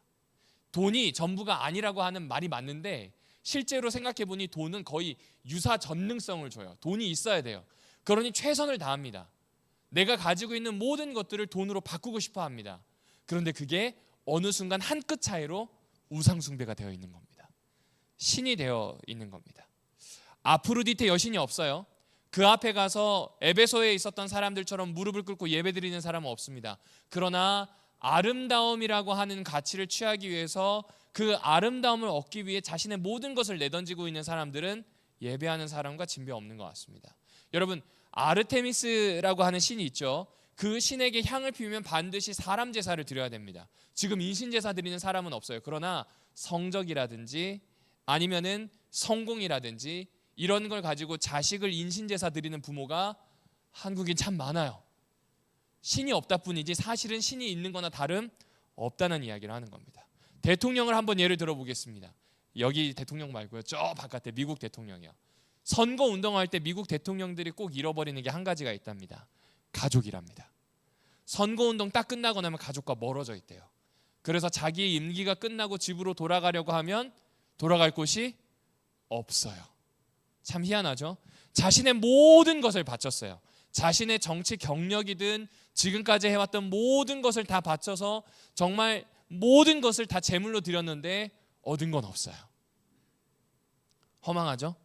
돈이 전부가 아니라고 하는 말이 맞는데, 실제로 생각해보니 돈은 거의 유사 전능성을 줘요. 돈이 있어야 돼요. 그러니 최선을 다합니다. 내가 가지고 있는 모든 것들을 돈으로 바꾸고 싶어 합니다. 그런데 그게 어느 순간 한 끗 차이로 우상숭배가 되어 있는 겁니다. 신이 되어 있는 겁니다. 아프로디테 여신이 없어요. 그 앞에 가서 에베소에 있었던 사람들처럼 무릎을 꿇고 예배드리는 사람은 없습니다. 그러나 아름다움이라고 하는 가치를 취하기 위해서, 그 아름다움을 얻기 위해 자신의 모든 것을 내던지고 있는 사람들은 예배하는 사람과 진배 없는 것 같습니다. 여러분, 아르테미스라고 하는 신이 있죠. 그 신에게 향을 피우면 반드시 사람 제사를 드려야 됩니다. 지금 인신 제사 드리는 사람은 없어요. 그러나 성적이라든지 아니면은 성공이라든지 이런 걸 가지고 자식을 인신 제사 드리는 부모가 한국인 참 많아요. 신이 없다 뿐이지 사실은 신이 있는 거나 다름 없다는 이야기를 하는 겁니다. 대통령을 한번 예를 들어보겠습니다. 여기 대통령 말고요, 저 바깥에 미국 대통령이요. 선거 운동할 때 미국 대통령들이 꼭 잃어버리는 게 한 가지가 있답니다. 가족이랍니다. 선거 운동 딱 끝나고 나면 가족과 멀어져 있대요. 그래서 자기의 임기가 끝나고 집으로 돌아가려고 하면 돌아갈 곳이 없어요. 참 희한하죠? 자신의 모든 것을 바쳤어요. 자신의 정치 경력이든 지금까지 해왔던 모든 것을 다 바쳐서 정말 모든 것을 다 제물로 드렸는데 얻은 건 없어요. 허망하죠?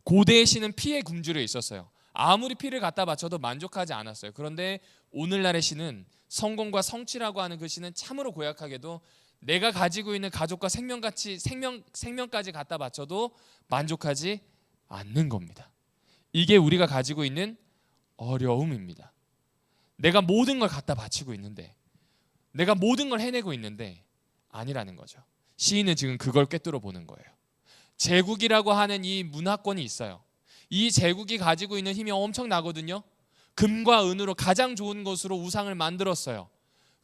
고대의 신은 피의 굶주려 있었어요. 아무리 피를 갖다 바쳐도 만족하지 않았어요. 그런데 오늘날의 신은, 성공과 성취라고 하는 그 신은 참으로 고약하게도 내가 가지고 있는 가족과 생명까지 갖다 바쳐도 만족하지 않는 겁니다. 이게 우리가 가지고 있는 어려움입니다. 내가 모든 걸 갖다 바치고 있는데, 내가 모든 걸 해내고 있는데 아니라는 거죠. 시인은 지금 그걸 꿰뚫어 보는 거예요. 제국이라고 하는 이 문화권이 있어요. 이 제국이 가지고 있는 힘이 엄청나거든요. 금과 은으로 가장 좋은 것으로 우상을 만들었어요.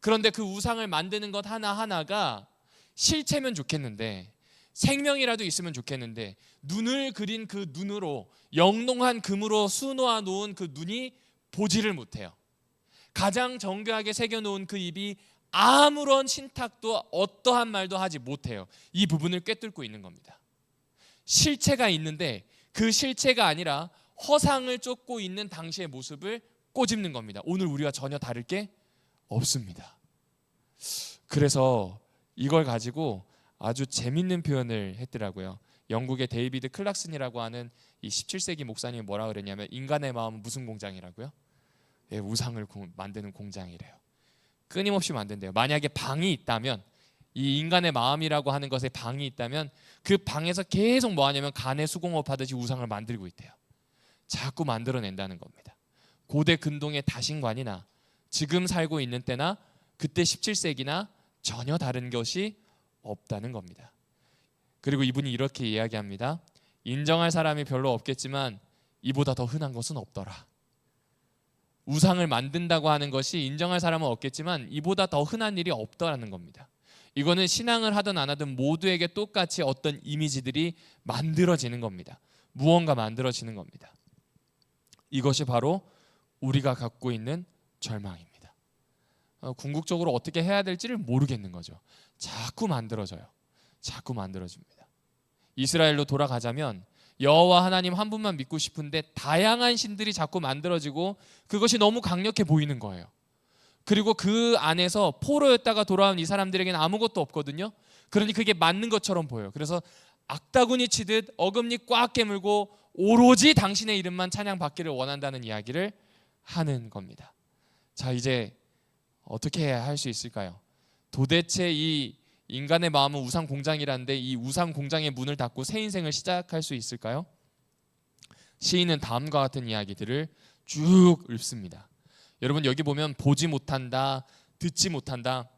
그런데 그 우상을 만드는 것 하나하나가 실체면 좋겠는데, 생명이라도 있으면 좋겠는데, 눈을 그린 그 눈으로, 영롱한 금으로 수놓아 놓은 그 눈이 보지를 못해요. 가장 정교하게 새겨놓은 그 입이 아무런 신탁도 어떠한 말도 하지 못해요. 이 부분을 꿰뚫고 있는 겁니다. 실체가 있는데 그 실체가 아니라 허상을 쫓고 있는 당시의 모습을 꼬집는 겁니다. 오늘 우리와 전혀 다를 게 없습니다. 그래서 이걸 가지고 아주 재밌는 표현을 했더라고요. 영국의 데이비드 클락슨이라고 하는 이 17세기 목사님이 뭐라 그랬냐면 인간의 마음은 무슨 공장이라고요? 예, 우상을 만드는 공장이래요. 끊임없이 만든대요. 만약에 방이 있다면, 이 인간의 마음이라고 하는 것에 방이 있다면 그 방에서 계속 뭐 하냐면 간의 수공업 하듯이 우상을 만들고 있대요. 자꾸 만들어낸다는 겁니다. 고대 근동의 다신관이나 지금 살고 있는 때나 그때 17세기나 전혀 다른 것이 없다는 겁니다. 그리고 이분이 이렇게 이야기합니다. 인정할 사람이 별로 없겠지만 이보다 더 흔한 것은 없더라. 우상을 만든다고 하는 것이 인정할 사람은 없겠지만 이보다 더 흔한 일이 없더라는 겁니다. 이거는 신앙을 하든 안 하든 모두에게 똑같이 어떤 이미지들이 만들어지는 겁니다. 무언가 만들어지는 겁니다. 이것이 바로 우리가 갖고 있는 절망입니다. 궁극적으로 어떻게 해야 될지를 모르겠는 거죠. 자꾸 만들어져요. 자꾸 만들어집니다. 이스라엘로 돌아가자면 여호와 하나님 한 분만 믿고 싶은데 다양한 신들이 자꾸 만들어지고 그것이 너무 강력해 보이는 거예요. 그리고 그 안에서 포로였다가 돌아온 이 사람들에게는 아무것도 없거든요. 그러니 그게 맞는 것처럼 보여요. 그래서 악다구니 치듯 어금니 꽉 깨물고 오로지 당신의 이름만 찬양받기를 원한다는 이야기를 하는 겁니다. 자, 이제 어떻게 해야 할 수 있을까요? 도대체 이 인간의 마음은 우상 공장이라는데 이 우상 공장의 문을 닫고 새 인생을 시작할 수 있을까요? 시인은 다음과 같은 이야기들을 쭉 읊습니다. 여러분, 여기 보면 보지 못한다, 듣지 못한다,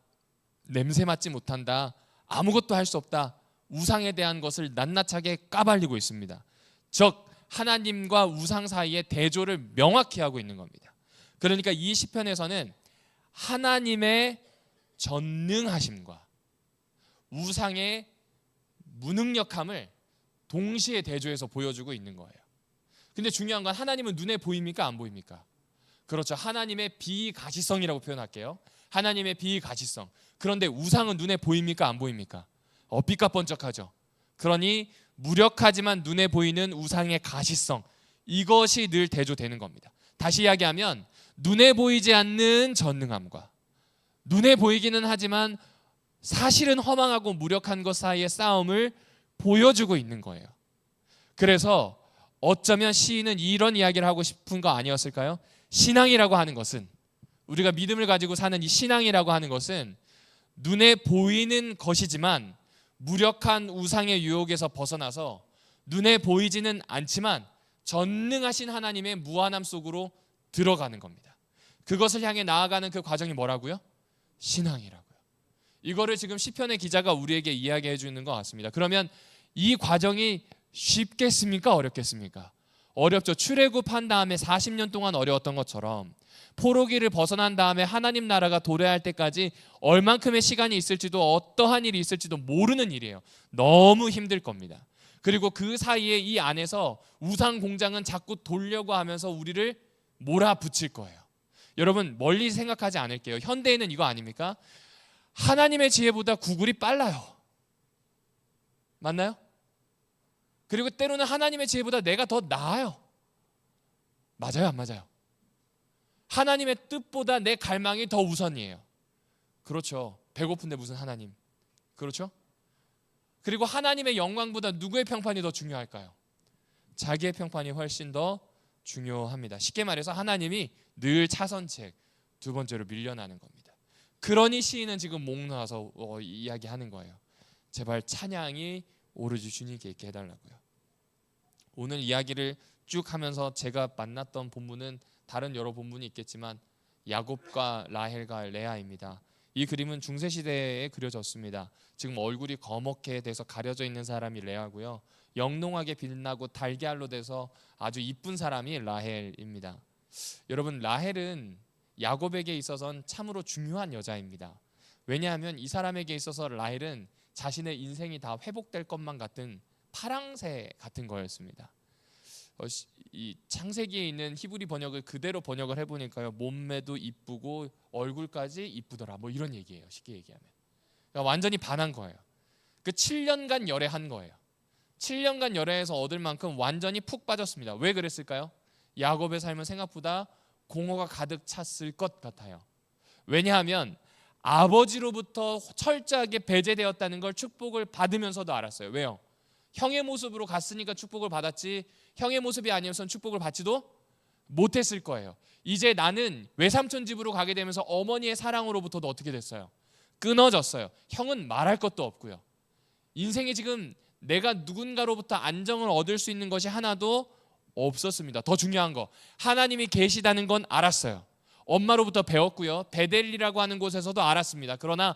냄새 맡지 못한다, 아무것도 할 수 없다, 우상에 대한 것을 낱낱하게 까발리고 있습니다. 즉 하나님과 우상 사이의 대조를 명확히 하고 있는 겁니다. 그러니까 이 시편에서는 하나님의 전능하심과 우상의 무능력함을 동시에 대조해서 보여주고 있는 거예요. 근데 중요한 건 하나님은 눈에 보입니까? 안 보입니까? 그렇죠. 하나님의 비가시성이라고 표현할게요. 하나님의 비가시성. 그런데 우상은 눈에 보입니까? 안 보입니까? 삐까뻔쩍하죠. 그러니 무력하지만 눈에 보이는 우상의 가시성, 이것이 늘 대조되는 겁니다. 다시 이야기하면 눈에 보이지 않는 전능함과 눈에 보이기는 하지만 사실은 허망하고 무력한 것 사이의 싸움을 보여주고 있는 거예요. 그래서 어쩌면 시인은 이런 이야기를 하고 싶은 거 아니었을까요? 신앙이라고 하는 것은, 우리가 믿음을 가지고 사는 이 신앙이라고 하는 것은 눈에 보이는 것이지만 무력한 우상의 유혹에서 벗어나서 눈에 보이지는 않지만 전능하신 하나님의 무한함 속으로 들어가는 겁니다. 그것을 향해 나아가는 그 과정이 뭐라고요? 신앙이라고요. 이거를 지금 시편의 기자가 우리에게 이야기해 주는 것 같습니다. 그러면 이 과정이 쉽겠습니까? 어렵겠습니까? 어렵죠. 출애굽한 다음에 40년 동안 어려웠던 것처럼 포로기를 벗어난 다음에 하나님 나라가 도래할 때까지 얼만큼의 시간이 있을지도 어떠한 일이 있을지도 모르는 일이에요. 너무 힘들 겁니다. 그리고 그 사이에 이 안에서 우상 공장은 자꾸 돌려고 하면서 우리를 몰아붙일 거예요. 여러분, 멀리 생각하지 않을게요. 현대에는 이거 아닙니까? 하나님의 지혜보다 구글이 빨라요. 맞나요? 그리고 때로는 하나님의 지혜보다 내가 더 나아요. 맞아요, 안 맞아요? 하나님의 뜻보다 내 갈망이 더 우선이에요. 그렇죠. 배고픈데 무슨 하나님. 그렇죠? 그리고 하나님의 영광보다 누구의 평판이 더 중요할까요? 자기의 평판이 훨씬 더 중요합니다. 쉽게 말해서 하나님이 늘 차선책, 두 번째로 밀려나는 겁니다. 그러니 시인은 지금 목 놓아서 이야기하는 거예요. 제발 찬양이 오로지 주님께 있게 해달라고요. 오늘 이야기를 쭉 하면서 제가 만났던 본문은 다른 여러 본문이 있겠지만 야곱과 라헬과 레아입니다. 이 그림은 중세시대에 그려졌습니다. 지금 얼굴이 거먹게 돼서 가려져 있는 사람이 레아고요. 영롱하게 빛나고 달걀로 돼서 아주 이쁜 사람이 라헬입니다. 여러분, 라헬은 야곱에게 있어서는 참으로 중요한 여자입니다. 왜냐하면 이 사람에게 있어서 라헬은 자신의 인생이 다 회복될 것만 같은 파랑새 같은 거였습니다. 이 창세기에 있는 히브리 번역을 그대로 번역을 해보니까요, 몸매도 이쁘고 얼굴까지 이쁘더라, 뭐 이런 얘기예요. 쉽게 얘기하면 그러니까 완전히 반한 거예요. 그 7년간 열애한 거예요. 7년간 열애해서 얻을 만큼 완전히 푹 빠졌습니다. 왜 그랬을까요? 야곱의 삶은 생각보다 공허가 가득 찼을 것 같아요. 왜냐하면 아버지로부터 철저하게 배제되었다는 걸 축복을 받으면서도 알았어요. 왜요? 형의 모습으로 갔으니까 축복을 받았지, 형의 모습이 아니었으면 축복을 받지도 못했을 거예요. 이제 나는 외삼촌 집으로 가게 되면서 어머니의 사랑으로부터도 어떻게 됐어요? 끊어졌어요. 형은 말할 것도 없고요. 인생에 지금 내가 누군가로부터 안정을 얻을 수 있는 것이 하나도 없었습니다. 더 중요한 거, 하나님이 계시다는 건 알았어요. 엄마로부터 배웠고요. 베델리라고 하는 곳에서도 알았습니다. 그러나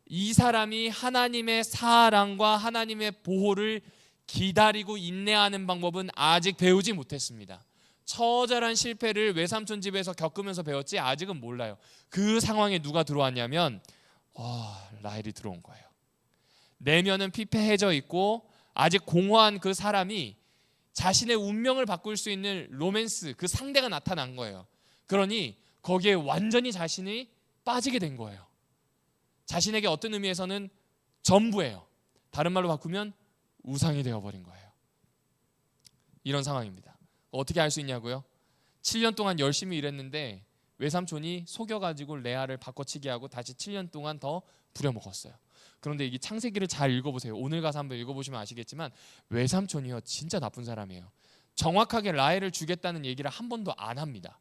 이 사람이 하나님의 사랑과 하나님의 보호를 기다리고 인내하는 방법은 아직 배우지 못했습니다. 처절한 실패를 외삼촌 집에서 겪으면서 배웠지 아직은 몰라요. 그 상황에 누가 들어왔냐면 라헬이 들어온 거예요. 내면은 피폐해져 있고 아직 공허한 그 사람이 자신의 운명을 바꿀 수 있는 로맨스, 그 상대가 나타난 거예요. 그러니 거기에 완전히 자신이 빠지게 된 거예요. 자신에게 어떤 의미에서는 전부예요. 다른 말로 바꾸면 우상이 되어버린 거예요. 이런 상황입니다. 어떻게 알 수 있냐고요? 7년 동안 열심히 일했는데 외삼촌이 속여가지고 레아를 바꿔치기 하고 다시 7년 동안 더 부려먹었어요. 그런데 이게 창세기를 잘 읽어보세요. 오늘 가서 한번 읽어보시면 아시겠지만 외삼촌이요 진짜 나쁜 사람이에요. 정확하게 라헬을 주겠다는 얘기를 한 번도 안 합니다.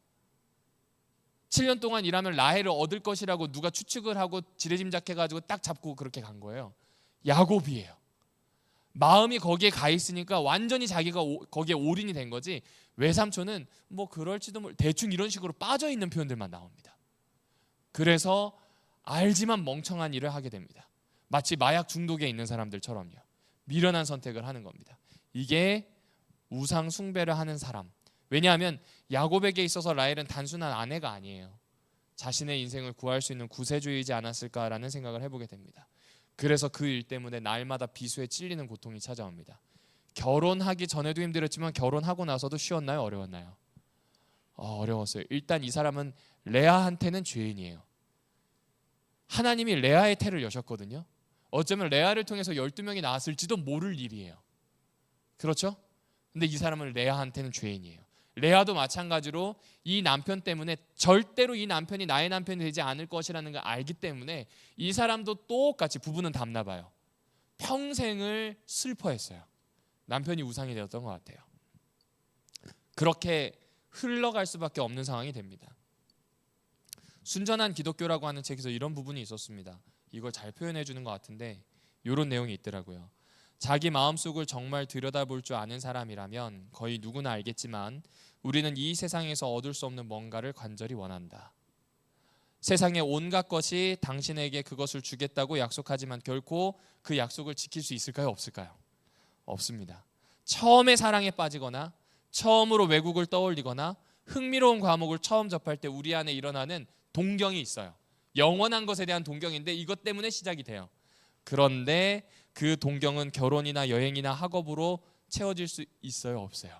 7년 동안 일하면 라헬을 얻을 것이라고 누가 추측을 하고 지레짐작해가지고 딱 잡고 그렇게 간 거예요. 야곱이에요. 마음이 거기에 가 있으니까 완전히 자기가 거기에 올인이 된 거지, 외삼촌은 뭐 그럴지도 대충 이런 식으로 빠져있는 표현들만 나옵니다. 그래서 알지만 멍청한 일을 하게 됩니다. 마치 마약 중독에 있는 사람들처럼요. 미련한 선택을 하는 겁니다. 이게 우상 숭배를 하는 사람. 왜냐하면 야곱에게 있어서 라헬은 단순한 아내가 아니에요. 자신의 인생을 구할 수 있는 구세주이지 않았을까라는 생각을 해보게 됩니다. 그래서 그 일 때문에 날마다 비수에 찔리는 고통이 찾아옵니다. 결혼하기 전에도 힘들었지만 결혼하고 나서도 쉬웠나요? 어려웠나요? 어려웠어요. 일단 이 사람은 레아한테는 죄인이에요. 하나님이 레아의 태를 여셨거든요. 어쩌면 레아를 통해서 12명이 나왔을지도 모를 일이에요. 그렇죠? 근데 이 사람은 레아한테는 죄인이에요. 레아도 마찬가지로 이 남편 때문에 절대로 이 남편이 나의 남편이 되지 않을 것이라는 걸 알기 때문에 이 사람도 똑같이, 부부는 닮나 봐요. 평생을 슬퍼했어요. 남편이 우상이 되었던 것 같아요. 그렇게 흘러갈 수밖에 없는 상황이 됩니다. 순전한 기독교라고 하는 책에서 이런 부분이 있었습니다. 이걸 잘 표현해 주는 것 같은데 이런 내용이 있더라고요. 자기 마음속을 정말 들여다볼 줄 아는 사람이라면 거의 누구나 알겠지만 우리는 이 세상에서 얻을 수 없는 뭔가를 간절히 원한다. 세상의 온갖 것이 당신에게 그것을 주겠다고 약속하지만 결코 그 약속을 지킬 수 있을까요? 없을까요? 없습니다. 처음에 사랑에 빠지거나 처음으로 외국을 떠올리거나 흥미로운 과목을 처음 접할 때 우리 안에 일어나는 동경이 있어요. 영원한 것에 대한 동경인데 이것 때문에 시작이 돼요. 그런데 그 동경은 결혼이나 여행이나 학업으로 채워질 수 있어요? 없어요?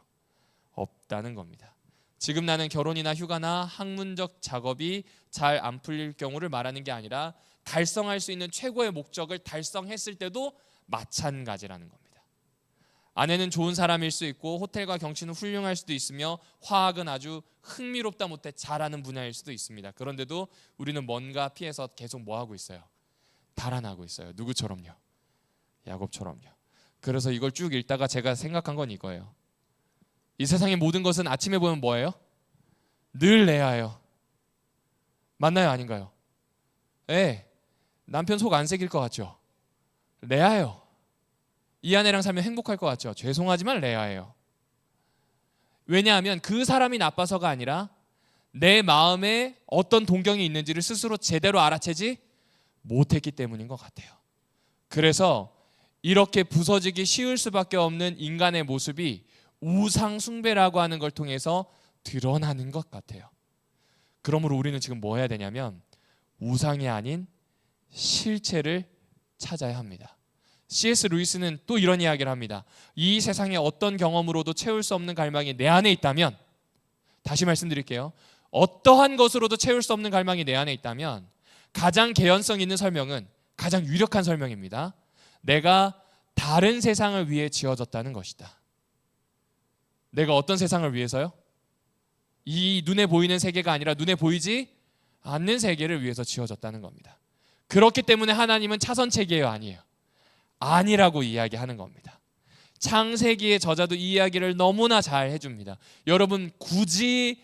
없다는 겁니다. 지금 나는 결혼이나 휴가나 학문적 작업이 잘 안 풀릴 경우를 말하는 게 아니라 달성할 수 있는 최고의 목적을 달성했을 때도 마찬가지라는 겁니다. 아내는 좋은 사람일 수 있고 호텔과 경치는 훌륭할 수도 있으며 화학은 아주 흥미롭다 못해 잘하는 분야일 수도 있습니다. 그런데도 우리는 뭔가 피해서 계속 뭐 하고 있어요? 달아나고 있어요. 누구처럼요? 야곱처럼요. 그래서 이걸 쭉 읽다가 제가 생각한 건 이거예요. 이 세상의 모든 것은 아침에 보면 뭐예요? 늘 레아예요. 맞나요? 아닌가요? 네. 남편 속 안 새길 것 같죠? 레아예요. 이 아내랑 살면 행복할 것 같죠? 죄송하지만 레아예요. 왜냐하면 그 사람이 나빠서가 아니라 내 마음에 어떤 동경이 있는지를 스스로 제대로 알아채지 못했기 때문인 것 같아요. 그래서 이렇게 부서지기 쉬울 수밖에 없는 인간의 모습이 우상 숭배라고 하는 걸 통해서 드러나는 것 같아요. 그러므로 우리는 지금 뭐 해야 되냐면 우상이 아닌 실체를 찾아야 합니다. C.S. 루이스는 또 이런 이야기를 합니다. 이 세상의 어떤 경험으로도 채울 수 없는 갈망이 내 안에 있다면, 다시 말씀드릴게요. 어떠한 것으로도 채울 수 없는 갈망이 내 안에 있다면 가장 개연성 있는 설명은, 가장 유력한 설명입니다. 내가 다른 세상을 위해 지어졌다는 것이다. 내가 어떤 세상을 위해서요? 이 눈에 보이는 세계가 아니라 눈에 보이지 않는 세계를 위해서 지어졌다는 겁니다. 그렇기 때문에 하나님은 차선책이에요, 아니에요? 아니라고 이야기하는 겁니다. 창세기의 저자도 이 이야기를 너무나 잘 해줍니다. 여러분, 굳이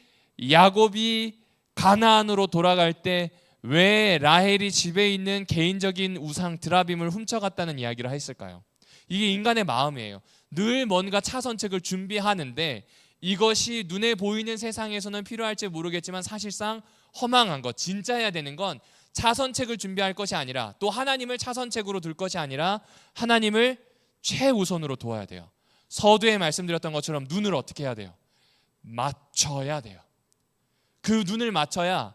야곱이 가나안으로 돌아갈 때 왜 라헬이 집에 있는 개인적인 우상 드라빔을 훔쳐갔다는 이야기를 했을까요? 이게 인간의 마음이에요. 늘 뭔가 차선책을 준비하는데 이것이 눈에 보이는 세상에서는 필요할지 모르겠지만 사실상 허망한 것, 진짜 해야 되는 건 차선책을 준비할 것이 아니라, 또 하나님을 차선책으로 둘 것이 아니라 하나님을 최우선으로 두어야 돼요. 서두에 말씀드렸던 것처럼 눈을 어떻게 해야 돼요? 맞춰야 돼요. 그 눈을 맞춰야,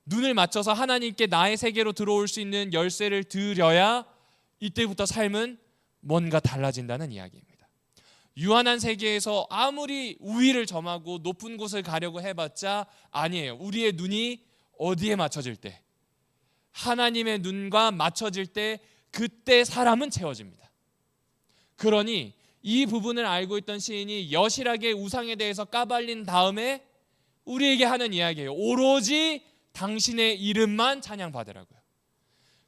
눈을 맞춰서 하나님께 나의 세계로 들어올 수 있는 열쇠를 드려야 이때부터 삶은 뭔가 달라진다는 이야기입니다. 유한한 세계에서 아무리 우위를 점하고 높은 곳을 가려고 해봤자 아니에요. 우리의 눈이 어디에 맞춰질 때, 하나님의 눈과 맞춰질 때, 그때 사람은 채워집니다. 그러니 이 부분을 알고 있던 시인이 여실하게 우상에 대해서 까발린 다음에 우리에게 하는 이야기예요. 오로지 당신의 이름만 찬양받으라고요.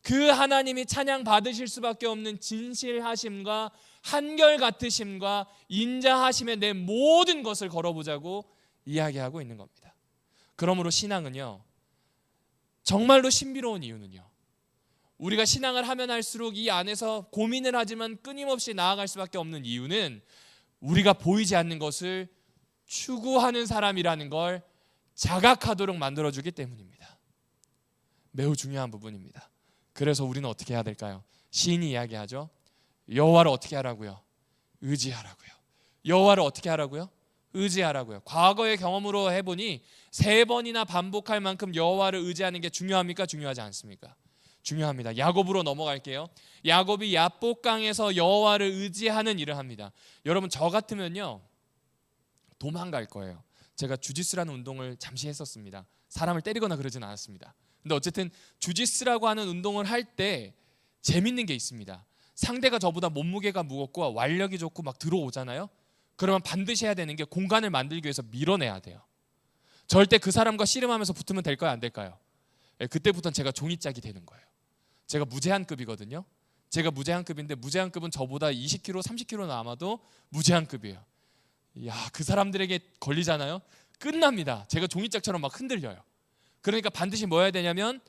그 하나님이 찬양받으실 수밖에 없는 진실하심과 한결같으심과 인자하심에 내 모든 것을 걸어보자고 이야기하고 있는 겁니다. 그러므로 신앙은요, 정말로 신비로운 이유는요, 우리가 신앙을 하면 할수록 이 안에서 고민을 하지만 끊임없이 나아갈 수밖에 없는 이유는 우리가 보이지 않는 것을 추구하는 사람이라는 걸 자각하도록 만들어주기 때문입니다. 매우 중요한 부분입니다. 그래서 우리는 어떻게 해야 될까요? 시인이 이야기하죠. 여호와를 어떻게 하라고요? 의지하라고요. 여호와를 어떻게 하라고요? 의지하라고요. 과거의 경험으로 해보니 3번이나 반복할 만큼 여호와를 의지하는 게 중요합니까? 중요하지 않습니까? 중요합니다. 야곱으로 넘어갈게요. 야곱이 야복강에서 여호와를 의지하는 일을 합니다. 여러분, 저 같으면요 도망갈 거예요. 제가 주짓수라는 운동을 잠시 했었습니다. 사람을 때리거나 그러진 않았습니다. 근데 어쨌든 주짓수라고 하는 운동을 할 때 재밌는 게 있습니다. 상대가 저보다 몸무게가 무겁고 완력이 좋고 막 들어오잖아요. 그러면 반드시 해야 되는 게 공간을 만들기 위해서 밀어내야 돼요. 절대 그 사람과 씨름하면서 붙으면 될까요? 안 될까요? 그때부터는 제가 종이짝이 되는 거예요. 제가 무제한급이거든요. 제가 무제한급인데 무제한급은 저보다 20kg, 30kg 남아도 무제한급이에요. 야, 그 사람들에게 걸리잖아요. 끝납니다. 제가 종이짝처럼 막 흔들려요. 그러니까 반드시 뭐 해야 되냐면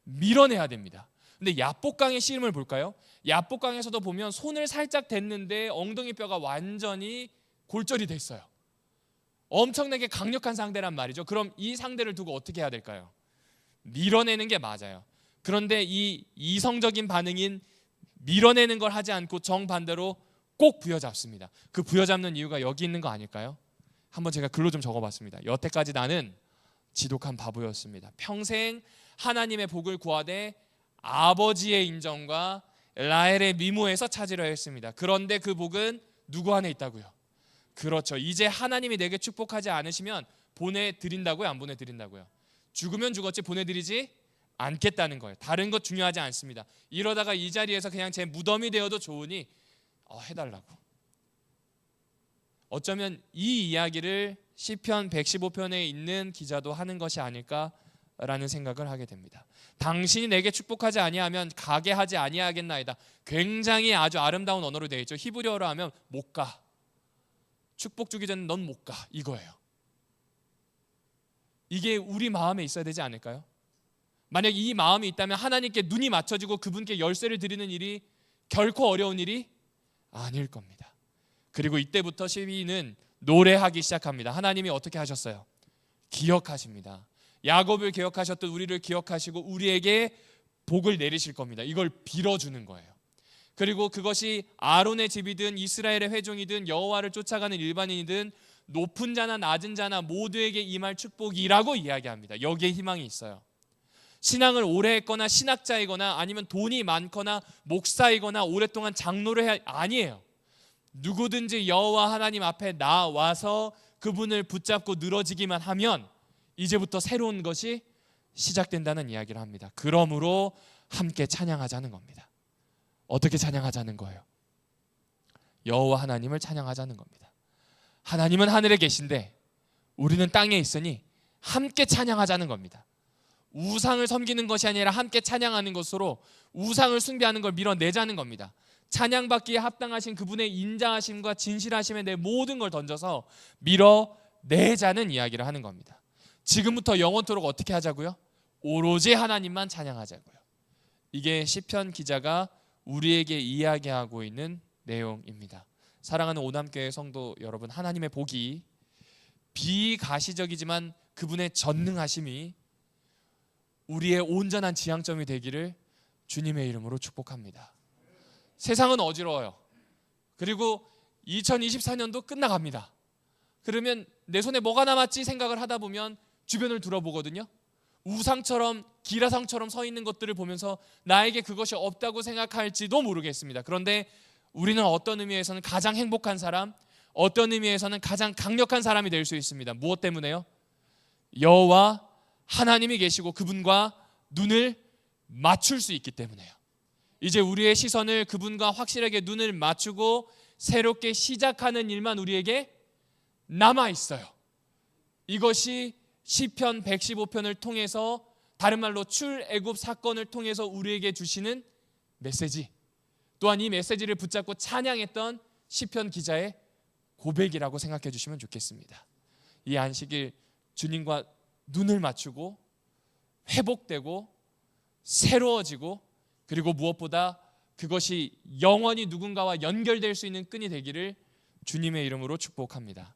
밀어내야 됩니다. 근데 야복강의 씨름을 볼까요? 야복강에서도 보면 손을 살짝 댔는데 엉덩이 뼈가 완전히 골절이 됐어요. 엄청나게 강력한 상대란 말이죠. 그럼 이 상대를 두고 어떻게 해야 될까요? 밀어내는 게 맞아요. 그런데 이 이성적인 반응인 밀어내는 걸 하지 않고 정반대로 꼭 부여잡습니다. 그 부여잡는 이유가 여기 있는 거 아닐까요? 한번 제가 글로 좀 적어봤습니다. 여태까지 나는 지독한 바보였습니다. 평생 하나님의 복을 구하되 아버지의 인정과 라헬의 미모에서 찾으려 했습니다. 그런데 그 복은 누구 안에 있다고요? 그렇죠. 이제 하나님이 내게 축복하지 않으시면 보내드린다고요? 안 보내드린다고요? 죽으면 죽었지 보내드리지 않겠다는 거예요. 다른 것 중요하지 않습니다. 이러다가 이 자리에서 그냥 제 무덤이 되어도 좋으니 해달라고. 어쩌면 이 이야기를 시편 115편에 있는 기자도 하는 것이 아닐까라는 생각을 하게 됩니다. 당신이 내게 축복하지 아니하면 가게 하지 아니하겠나이다. 굉장히 아주 아름다운 언어로 되어 있죠. 히브리어로 하면 못 가. 축복 주기 전에 넌 못 가, 이거예요. 이게 우리 마음에 있어야 되지 않을까요? 만약 이 마음이 있다면 하나님께 눈이 맞춰지고 그분께 열쇠를 드리는 일이 결코 어려운 일이 아닐 겁니다. 그리고 이때부터 시인은 노래하기 시작합니다. 하나님이 어떻게 하셨어요? 기억하십니다. 야곱을 기억하셨듯 우리를 기억하시고 우리에게 복을 내리실 겁니다. 이걸 빌어주는 거예요. 그리고 그것이 아론의 집이든 이스라엘의 회중이든 여호와를 쫓아가는 일반인이든 높은 자나 낮은 자나 모두에게 임할 축복이라고 이야기합니다. 여기에 희망이 있어요. 신앙을 오래 했거나 신학자이거나 아니면 돈이 많거나 목사이거나 오랫동안 장로를 해야 아니에요. 누구든지 여호와 하나님 앞에 나와서 그분을 붙잡고 늘어지기만 하면 이제부터 새로운 것이 시작된다는 이야기를 합니다. 그러므로 함께 찬양하자는 겁니다. 어떻게 찬양하자는 거예요? 여호와 하나님을 찬양하자는 겁니다. 하나님은 하늘에 계신데 우리는 땅에 있으니 함께 찬양하자는 겁니다. 우상을 섬기는 것이 아니라 함께 찬양하는 것으로 우상을 숭배하는 걸 밀어내자는 겁니다. 찬양받기에 합당하신 그분의 인자하심과 진실하심에 내 모든 걸 던져서 밀어내자는 이야기를 하는 겁니다. 지금부터 영원토록 어떻게 하자고요? 오로지 하나님만 찬양하자고요. 이게 시편 기자가 우리에게 이야기하고 있는 내용입니다. 사랑하는 오남교회 성도 여러분, 하나님의 복이 비가시적이지만 그분의 전능하심이 우리의 온전한 지향점이 되기를 주님의 이름으로 축복합니다. 세상은 어지러워요. 그리고 2024년도 끝나갑니다. 그러면 내 손에 뭐가 남았지 생각을 하다 보면 주변을 둘러보거든요. 우상처럼 기라상처럼 서 있는 것들을 보면서 나에게 그것이 없다고 생각할지도 모르겠습니다. 그런데 우리는 어떤 의미에서는 가장 행복한 사람, 어떤 의미에서는 가장 강력한 사람이 될 수 있습니다. 무엇 때문에요? 여호와 하나님이 계시고 그분과 눈을 맞출 수 있기 때문에요. 이제 우리의 시선을 그분과 확실하게 눈을 맞추고 새롭게 시작하는 일만 우리에게 남아 있어요. 이것이 시편 115편을 통해서, 다른 말로 출애굽 사건을 통해서 우리에게 주시는 메시지, 또한 이 메시지를 붙잡고 찬양했던 시편 기자의 고백이라고 생각해 주시면 좋겠습니다. 이 안식일 주님과 눈을 맞추고 회복되고 새로워지고, 그리고 무엇보다 그것이 영원히 누군가와 연결될 수 있는 끈이 되기를 주님의 이름으로 축복합니다.